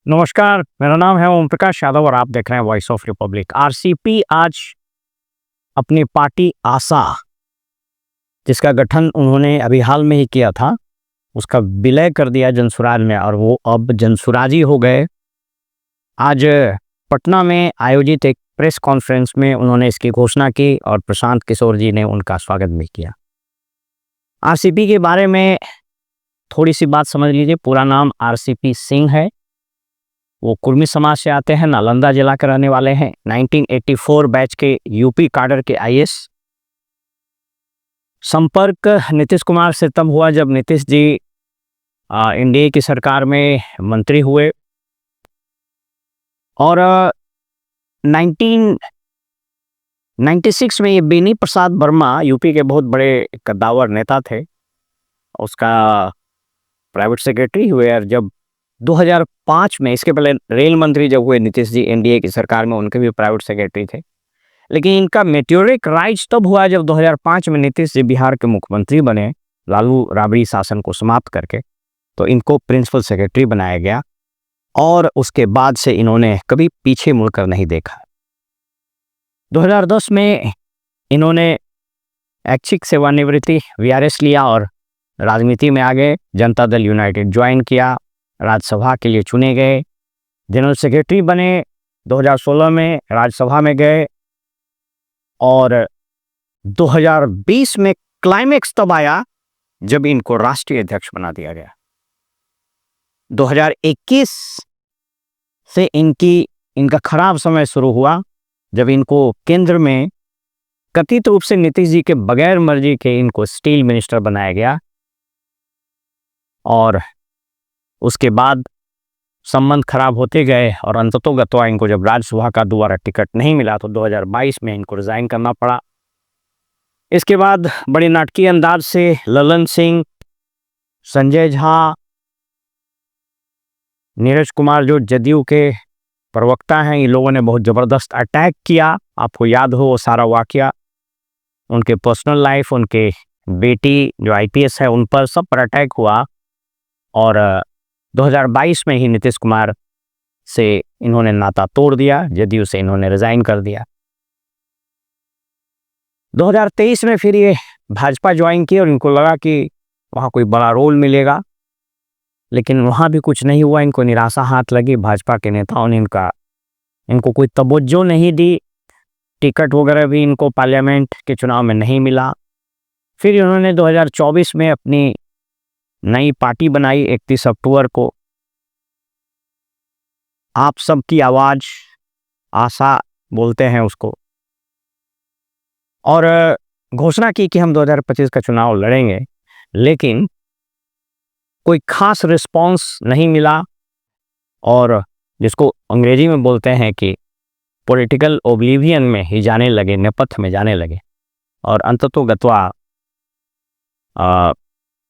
नमस्कार, मेरा नाम है ओम प्रकाश यादव और आप देख रहे हैं वॉइस ऑफ रिपब्लिक। आरसीपी आज अपनी पार्टी आशा, जिसका गठन उन्होंने अभी हाल में ही किया था, उसका विलय कर दिया जनसुराज में और वो अब जनसुराजी हो गए। आज पटना में आयोजित एक प्रेस कॉन्फ्रेंस में उन्होंने इसकी घोषणा की और प्रशांत किशोर जी ने उनका स्वागत भी किया। आरसीपी के बारे में थोड़ी सी बात समझ लीजिए। पूरा नाम आरसीपी सिंह है। वो कुर्मी समाज से आते हैं, नालंदा जिला के रहने वाले हैं। 1984 बैच के यूपी काडर के आईएएस। संपर्क नीतीश कुमार से तब हुआ जब नीतीश जी एनडीए की सरकार में मंत्री हुए और 1996 में ये बेनी प्रसाद वर्मा यूपी के बहुत बड़े कद्दावर नेता थे, उसका प्राइवेट सेक्रेटरी हुए। और जब 2005 में, इसके पहले रेल मंत्री जब हुए नीतीश जी एनडीए की सरकार में, उनके भी प्राइवेट सेक्रेटरी थे। लेकिन इनका मेट्योरिक राइज तब हुआ जब 2005 में नीतीश जी बिहार के मुख्यमंत्री बने, लालू राबड़ी शासन को समाप्त करके, तो इनको प्रिंसिपल सेक्रेटरी बनाया गया और उसके बाद से इन्होंने कभी पीछे मुड़कर नहीं देखा। 2010 में इन्होंने ऐच्छिक सेवानिवृत्ति वीआरएस लिया और राजनीति में आ गए। जनता दल यूनाइटेड ज्वाइन किया, राज्यसभा के लिए चुने गए, जनरल सेक्रेटरी बने। 2016 में राज्यसभा में गए और 2020 में क्लाइमेक्स तब आया जब इनको राष्ट्रीय अध्यक्ष बना दिया गया। 2021 से इनका खराब समय शुरू हुआ जब इनको केंद्र में कथित रूप से नीतीश जी के बगैर मर्जी के इनको स्टील मिनिस्टर बनाया गया और उसके बाद संबंध खराब होते गए और अंततोगत्वा इनको जब राज्यसभा का दोबारा टिकट नहीं मिला तो 2022 में इनको रिजाइन करना पड़ा। इसके बाद बड़े नाटकीय अंदाज से ललन सिंह, संजय झा, नीरज कुमार जो जदयू के प्रवक्ता हैं, इन लोगों ने बहुत ज़बरदस्त अटैक किया। आपको याद हो वो सारा वाकया, उनके पर्सनल लाइफ, उनके बेटी जो आईपीएस है उन पर, सब पर अटैक हुआ और 2022 में ही नीतीश कुमार से इन्होंने नाता तोड़ दिया, जदयू से इन्होंने रिजाइन कर दिया। 2023 में फिर ये भाजपा ज्वाइन की और इनको लगा कि वहाँ कोई बड़ा रोल मिलेगा, लेकिन वहाँ भी कुछ नहीं हुआ। इनको निराशा हाथ लगी। भाजपा के नेताओं ने इनको कोई तवज्जो नहीं दी। टिकट वगैरह भी इनको पार्लियामेंट के चुनाव में नहीं मिला। फिर इन्होंने 2024 में अपनी नई पार्टी बनाई 31 अक्टूबर को, आप सबकी आवाज, आशा बोलते हैं उसको, और घोषणा की कि हम 2025 का चुनाव लड़ेंगे। लेकिन कोई खास रिस्पांस नहीं मिला और जिसको अंग्रेजी में बोलते हैं कि पॉलिटिकल ओब्लिवियन में ही जाने लगे, नेपथ्य में जाने लगे। और अंततोगत्वा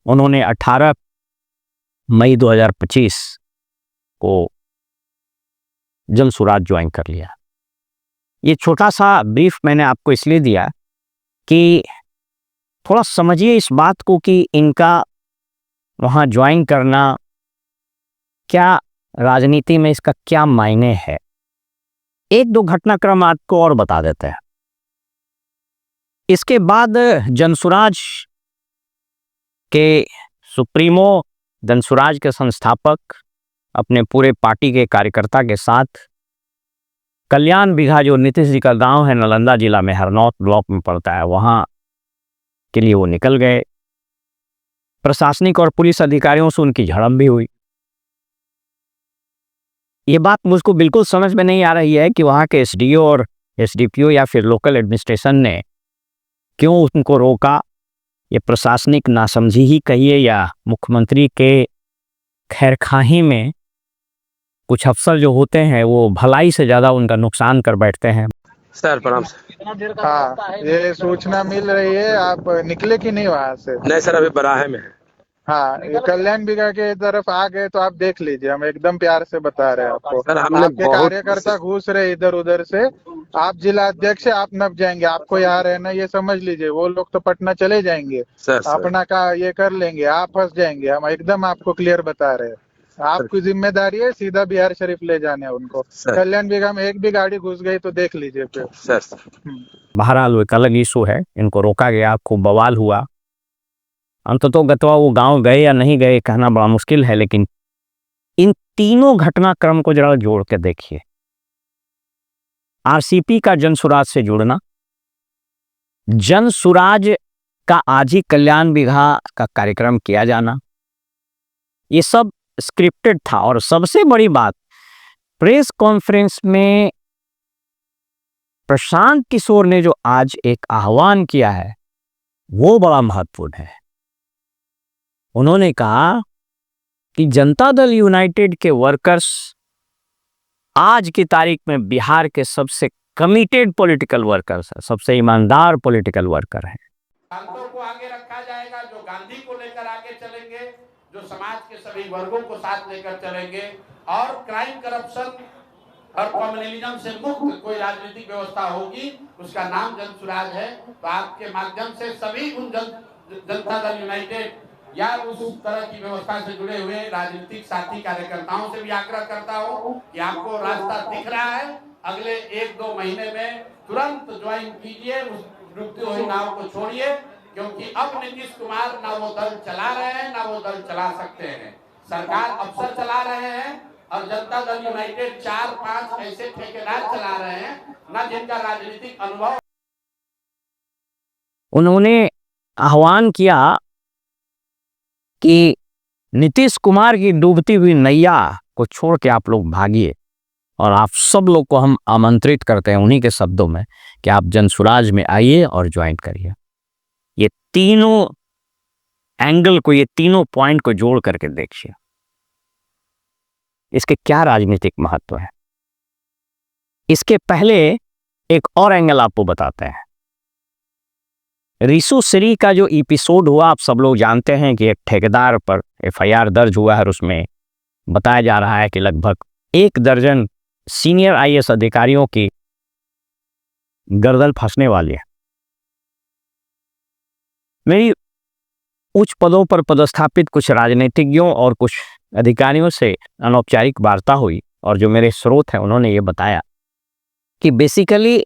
उन्होंने 18 मई 2025 को जनसुराज ज्वाइन कर लिया। ये छोटा सा ब्रीफ मैंने आपको इसलिए दिया कि थोड़ा समझिए इस बात को कि इनका वहाँ ज्वाइन करना क्या, राजनीति में इसका क्या मायने है। एक दो घटनाक्रम आपको और बता देते हैं। इसके बाद जनसुराज के सुप्रीमो, जनसुराज के संस्थापक अपने पूरे पार्टी के कार्यकर्ता के साथ कल्याण बिघा, जो नीतीश जी का गांव है नालंदा जिला में, हरनौत ब्लॉक में पड़ता है, वहां के लिए वो निकल गए। प्रशासनिक और पुलिस अधिकारियों से उनकी झड़प भी हुई। ये बात मुझको बिल्कुल समझ में नहीं आ रही है कि वहाँ के एसडीओ और एसडीपीओ या फिर लोकल एडमिनिस्ट्रेशन ने क्यों उनको रोका। ये प्रशासनिक नासमझी ही कहिए या मुख्यमंत्री के खैरखाही में कुछ अफसर जो होते हैं वो भलाई से ज़्यादा उनका नुकसान कर बैठते हैं। सर प्रणाम सर। हाँ, ये सूचना मिल रही है। आप निकले कि नहीं वहाँ से? नहीं सर, अभी बराहे में है। हाँ, ये कल्याण बिगा के तरफ आ गए तो आप देख लीजिए, हम एकदम प्यार से बता रहे हैं आपको। सर हमने आपके कार्यकर्ता घुस रहे इधर उधर से। आप जिला अध्यक्ष, आप नप जाएंगे, आपको यहाँ रहना, ये समझ लीजिए। वो लोग तो पटना चले जाएंगे, सर अपना का ये कर लेंगे, आप फंस जाएंगे। हम एकदम आपको क्लियर बता रहे हैं। आपकी जिम्मेदारी है सीधा बिहार शरीफ ले जाने उनको। सर। कल्याण बिगा में एक भी गाड़ी घुस गई तो देख लीजिए फिर। सर बहरहाल वो एक अलग इशू है, इनको रोका गया, खूब बवाल हुआ। अंततः गतवा वो गांव गए या नहीं गए कहना बड़ा मुश्किल है, लेकिन इन तीनों घटनाक्रम को जरा जोड़ के देखिए। आरसीपी का जनसुराज से जुड़ना, जनसुराज का आज ही कल्याण बिघा का कार्यक्रम किया जाना, ये सब स्क्रिप्टेड था। और सबसे बड़ी बात, प्रेस कॉन्फ्रेंस में प्रशांत किशोर ने जो आज एक आह्वान किया है वो बड़ा महत्वपूर्ण है। उन्होंने कहा कि जनता दल यूनाइटेड के वर्कर्स आज की तारीख में बिहार के सबसे कमिटेड पॉलिटिकल वर्कर्स है, सबसे ईमानदार पॉलिटिकल वर्कर है। सिद्धांतों को आगे रखा जाएगा, जो गांधी को लेकर आगे चलेंगे, जो समाज के सभी वर्गों को साथ लेकर चलेंगे, और क्राइम, करप्शन और कम्युनलिज्म से मुक्त कोई राजनीतिक व्यवस्था होगी, उसका नाम जनसुराज है। तो आपके माध्यम से सभी उन जनता दल यूनाइटेड या उस तरह की व्यवस्था से जुड़े हुए राजनीतिक साथी कार्यकर्ताओं से भी आग्रह करता हूं कि आपको रास्ता दिख रहा है, अगले 1-2 महीने में तुरंत ज्वाइन कीजिए, उस डूबती हुई नाव को छोड़िए, क्योंकि अब नीतीश कुमार ना वो दल चला रहे हैं ना वो दल चला सकते हैं। सरकार अफसर चला रहे हैं और जनता दल यूनाइटेड 4-5 ऐसे ठेकेदार चला रहे हैं ना जिनका राजनीतिक अनुभव। उन्होंने आह्वान किया कि नीतीश कुमार की डूबती हुई नैया को छोड़ के आप लोग भागिए, और आप सब लोग को हम आमंत्रित करते हैं उन्हीं के शब्दों में कि आप जनसुराज में आइए और ज्वाइन करिए। ये तीनों एंगल को, ये तीनों पॉइंट को जोड़ करके देखिए, इसके क्या राजनीतिक महत्व है। इसके पहले एक और एंगल आपको बताते हैं। रिशु श्री का जो एपिसोड हुआ, आप सब लोग जानते हैं कि एक ठेकेदार पर एफआईआर दर्ज हुआ है और उसमें बताया जा रहा है कि लगभग 1 दर्जन सीनियर आईएएस अधिकारियों की गर्दन फंसने वाली है। मेरी उच्च पदों पर पदस्थापित कुछ राजनीतिज्ञों और कुछ अधिकारियों से अनौपचारिक वार्ता हुई, और जो मेरे स्रोत हैं उन्होंने ये बताया कि बेसिकली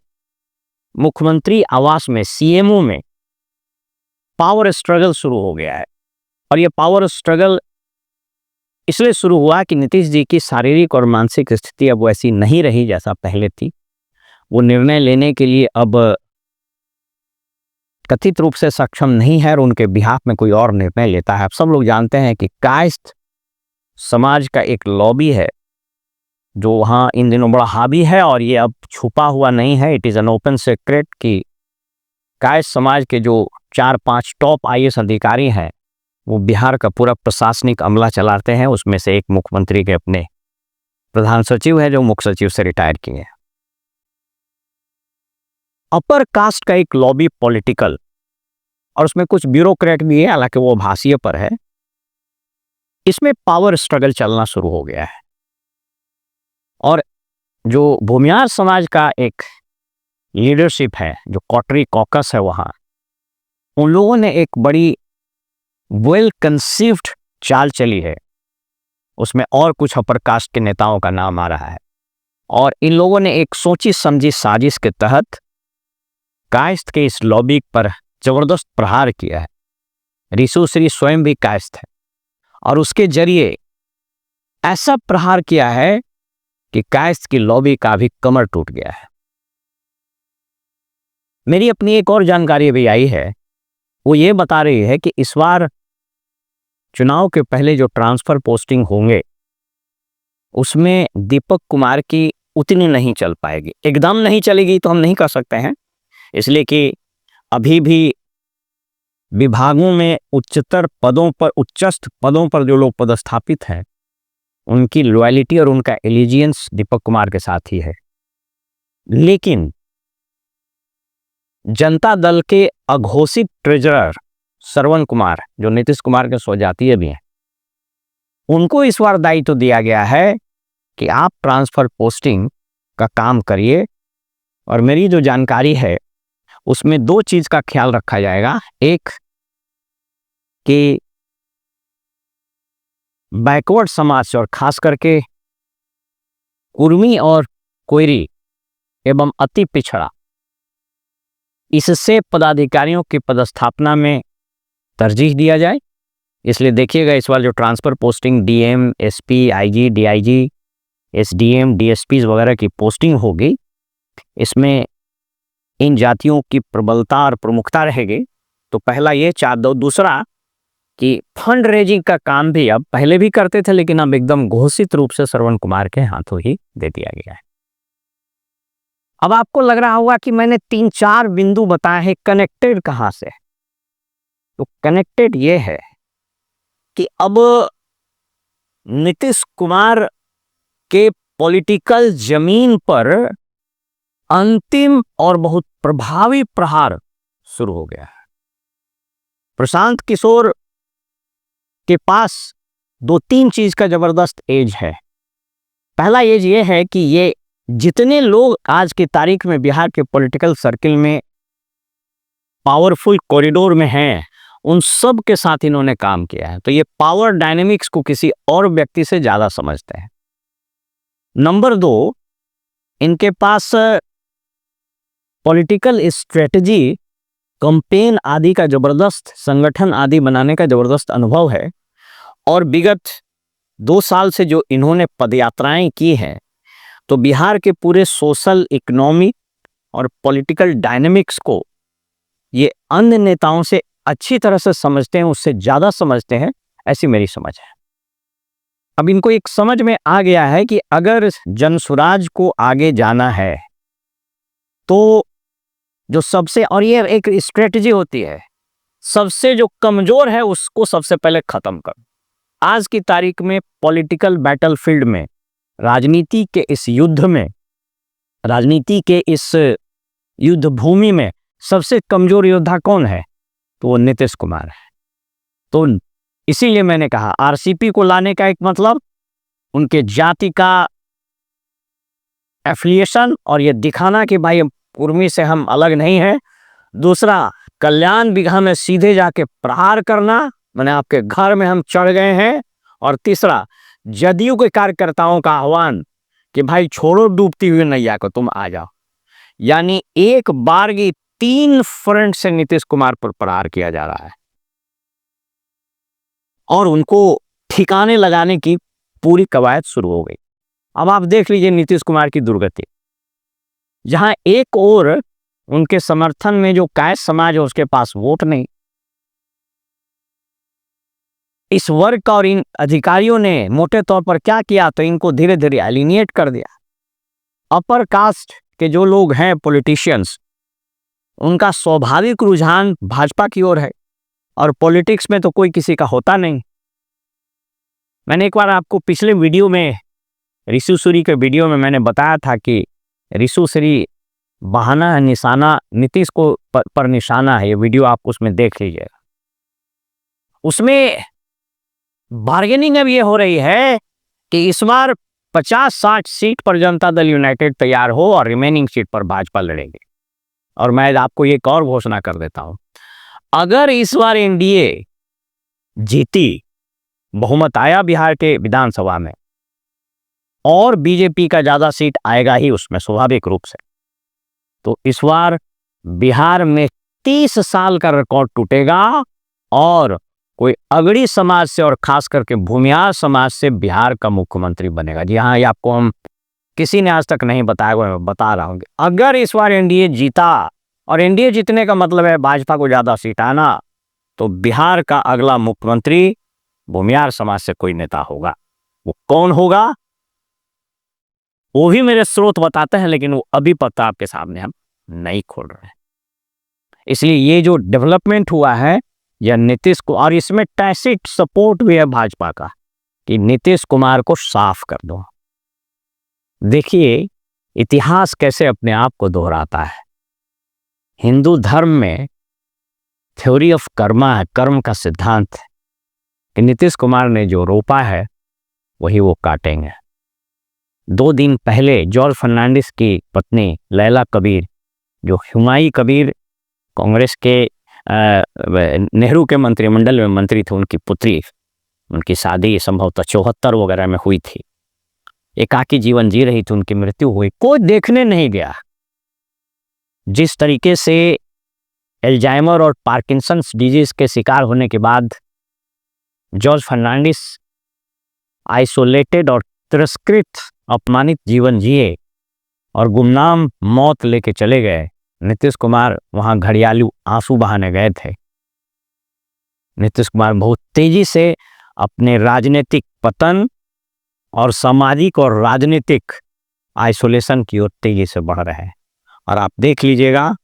मुख्यमंत्री आवास में, सीएमओ में पावर स्ट्रगल शुरू हो गया है। और ये पावर स्ट्रगल इसलिए शुरू हुआ कि नीतीश जी की शारीरिक और मानसिक स्थिति अब वैसी नहीं रही जैसा पहले थी। वो निर्णय लेने के लिए अब कथित रूप से सक्षम नहीं है और उनके बिहाफ में कोई और निर्णय लेता है। आप सब लोग जानते हैं कि कायस्थ समाज का एक लॉबी है जो वहाँ इन दिनों बड़ा हावी है, और ये अब छुपा हुआ नहीं है, it is an open secret कि कायस्थ समाज के जो 4-5 टॉप आईएएस अधिकारी हैं वो बिहार का पूरा प्रशासनिक अमला चलाते हैं। उसमें से एक मुख्यमंत्री के अपने प्रधान सचिव है जो मुख्य सचिव से रिटायर किए हैं। अपर कास्ट का एक लॉबी पॉलिटिकल, और उसमें कुछ ब्यूरोक्रेट भी है, हालांकि वो भाषीय पर है। इसमें पावर स्ट्रगल चलना शुरू हो गया है, और जो भूमियार समाज का एक लीडरशिप है, जो कॉटरी कॉकस है, वहाँ उन लोगों ने एक बड़ी वेल कंसीव्ड चाल चली है। उसमें और कुछ अपर कास्ट के नेताओं का नाम आ रहा है, और इन लोगों ने एक सोची समझी साजिश के तहत कायस्थ के इस लॉबी पर जबरदस्त प्रहार किया है। रिशु श्री स्वयं भी कायस्थ है, और उसके जरिए ऐसा प्रहार किया है कि कायस्थ की लॉबी का भी कमर टूट गया है। मेरी अपनी एक और जानकारी भी आई है, वो ये बता रही है कि इस बार चुनाव के पहले जो ट्रांसफर पोस्टिंग होंगे उसमें दीपक कुमार की उतनी नहीं चल पाएगी। एकदम नहीं चलेगी तो हम नहीं कह सकते हैं, इसलिए कि अभी भी विभागों में उच्चतर पदों पर, उच्चस्थ पदों पर जो लोग पदस्थापित हैं उनकी लॉयल्टी और उनका एलिजियंस दीपक कुमार के साथ ही है। लेकिन जनता दल के अघोषित ट्रेजरर श्रवण कुमार, जो नीतीश कुमार के स्वजातीय भी हैं, उनको इस बार दायित्व दिया गया है कि आप ट्रांसफर पोस्टिंग का काम करिए। और मेरी जो जानकारी है उसमें 2 चीज का ख्याल रखा जाएगा। एक कि बैकवर्ड समाज से और खास करके कुर्मी और कोयरी एवं अति पिछड़ा, इससे पदाधिकारियों की पदस्थापना में तरजीह दिया जाए। इसलिए देखिएगा इस बार जो transfer posting DM, SP, IG, DIG, SDM, DSP वगैरह की पोस्टिंग होगी, इसमें इन जातियों की प्रबलता और प्रमुखता रहेगी। तो पहला ये चार दो। दूसरा कि फंड रेजिंग का काम भी अब पहले भी करते थे, लेकिन अब एकदम घोषित रूप से श्रवण कुमार के हाथों ही दे दिया गया है। अब आपको लग रहा होगा कि मैंने 3-4 बिंदु बताए हैं, कनेक्टेड कहां से? तो कनेक्टेड ये है कि अब नीतीश कुमार के पॉलिटिकल जमीन पर अंतिम और बहुत प्रभावी प्रहार शुरू हो गया है। प्रशांत किशोर के पास 2-3 चीज का जबरदस्त एज है। पहला एज ये है कि ये जितने लोग आज की तारीख में बिहार के पॉलिटिकल सर्किल में पावरफुल कॉरिडोर में हैं, उन सब के साथ इन्होंने काम किया है। तो ये पावर डायनेमिक्स को किसी और व्यक्ति से ज्यादा समझते हैं। नंबर 2, इनके पास पॉलिटिकल स्ट्रेटजी, कैंपेन आदि का जबरदस्त, संगठन आदि बनाने का जबरदस्त अनुभव है। और विगत 2 साल से जो इन्होंने पदयात्राएं की हैं, तो बिहार के पूरे सोशल, इकोनॉमिक और पॉलिटिकल डायनेमिक्स को ये अन्य नेताओं से अच्छी तरह से समझते हैं, उससे ज्यादा समझते हैं, ऐसी मेरी समझ है। अब इनको एक समझ में आ गया है कि अगर जनसुराज को आगे जाना है तो जो सबसे, और ये एक स्ट्रेटजी होती है, सबसे जो कमजोर है उसको सबसे पहले खत्म करो। आज की तारीख में पॉलिटिकल बैटलफील्ड में, राजनीति के इस युद्ध में, राजनीति के इस युद्ध भूमि में सबसे कमजोर योद्धा कौन है? तो वो नीतीश कुमार है। तो इसीलिए मैंने कहा आरसीपी को लाने का एक मतलब उनके जाति का एफिलिएशन और ये दिखाना कि भाई कुर्मी से हम अलग नहीं हैं। दूसरा, कल्याण बिघा में सीधे जाके प्रहार करना, मैंने आपके घर में हम चढ़ गए हैं। और तीसरा, जदयू के कार्यकर्ताओं का आह्वान कि भाई छोड़ो डूबती हुई नैया को, तुम आ जाओ। यानी एक बार की 3 फ्रंट से नीतीश कुमार पर प्रहार किया जा रहा है और उनको ठिकाने लगाने की पूरी कवायद शुरू हो गई। अब आप देख लीजिए नीतीश कुमार की दुर्गति, जहां एक और उनके समर्थन में जो कायस्थ समाज है उसके पास वोट नहीं। इस वर्ग का और इन अधिकारियों ने मोटे तौर पर क्या किया, तो इनको धीरे धीरे एलिनिएट कर दिया। अपर कास्ट के जो लोग हैं पॉलिटिशियंस, उनका स्वाभाविक रुझान भाजपा की ओर है और पॉलिटिक्स में तो कोई किसी का होता नहीं। मैंने एक बार आपको पिछले वीडियो में, ऋषु सूरी के वीडियो में मैंने बताया था कि ऋषु श्री बहाना है, निशाना नीतीश को पर निशाना है। ये वीडियो आप उसमें देख लीजिएगा। उसमें बार्गेनिंग अब ये हो रही है कि इस बार 50-60 सीट पर जनता दल यूनाइटेड तैयार हो और रिमेनिंग सीट पर भाजपा लड़ेगी। और मैं आपको एक और घोषणा कर देता हूं, अगर इस बार एनडीए जीती, बहुमत आया बिहार के विधानसभा में और बीजेपी का ज्यादा सीट आएगा ही उसमें स्वाभाविक रूप से, तो इस बार बिहार में 30 साल का रिकॉर्ड टूटेगा और कोई अगड़ी समाज से और खास करके भूमिहार समाज से बिहार का मुख्यमंत्री बनेगा। जी हाँ, ये आपको हम किसी ने आज तक नहीं बताया हुआ, मैं बता रहा हूँ। अगर इस बार एनडीए जीता, और एनडीए जीतने का मतलब है भाजपा को ज्यादा सीट आना, तो बिहार का अगला मुख्यमंत्री भूमिहार समाज से कोई नेता होगा। वो कौन होगा वो भी मेरे स्रोत बताते हैं, लेकिन वो अभी पता आपके सामने हम नहीं खोल रहे हैं। इसलिए ये जो डेवलपमेंट हुआ है यह नीतीश को, और इसमें टैसिट सपोर्ट भी है भाजपा का कि नीतीश कुमार को साफ कर दो। देखिए इतिहास कैसे अपने आप को दोहराता है। हिंदू धर्म में थ्योरी ऑफ कर्मा है, कर्म का सिद्धांत है कि नीतीश कुमार ने जो रोपा है वही वो काटेंगे। 2 दिन पहले जॉर्ज फर्नांडिस की पत्नी लैला कबीर, जो हुमायूं कबीर कांग्रेस के नेहरू के मंत्रिमंडल में मंत्री थे, उनकी पुत्री, उनकी शादी संभवतः 74 वगैरह में हुई थी। एकाकी जीवन जी रही थी, उनकी मृत्यु हुई, कोई देखने नहीं गया। जिस तरीके से एल्जाइमर और पार्किंसंस डिजीज के शिकार होने के बाद जॉर्ज फर्नांडिस आइसोलेटेड और तिरस्कृत अपमानित जीवन जिए और गुमनाम मौत लेके चले गए, नीतीश कुमार वहां घड़ियालू आंसू बहाने गए थे। नीतीश कुमार बहुत तेजी से अपने राजनीतिक पतन और सामाजिक और राजनीतिक आइसोलेशन की ओर तेजी से बढ़ रहे हैं। और आप देख लीजिएगा,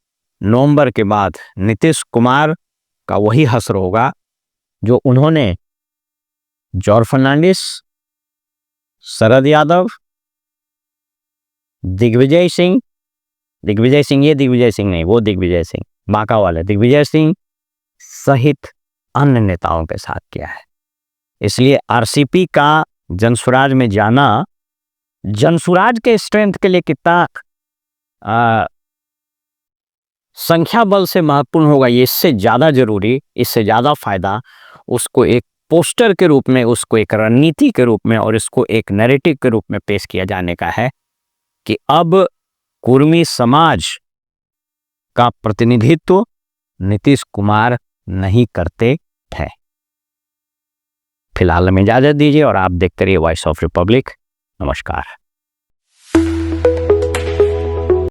नवंबर के बाद नीतीश कुमार का वही हश्र होगा जो उन्होंने जॉर्ज फर्नांडिस, शरद यादव, दिग्विजय सिंह ये दिग्विजय सिंह नहीं, वो दिग्विजय सिंह बांका वाले दिग्विजय सिंह सहित अन्य नेताओं के साथ किया है। इसलिए आरसीपी का जनसुराज में जाना जनसुराज के स्ट्रेंथ के लिए कितना संख्या बल से महत्वपूर्ण होगा, ये इससे ज़्यादा जरूरी, इससे ज़्यादा फायदा उसको एक पोस्टर के रूप में, उसको एक रणनीति के रूप में और इसको एक नैरेटिव के रूप में पेश किया जाने का है कि अब कुर्मी समाज का प्रतिनिधित्व नीतीश कुमार नहीं करते हैं। फिलहाल हमें इजाजत दीजिए और आप देखते रहिए वॉइस ऑफ रिपब्लिक। नमस्कार।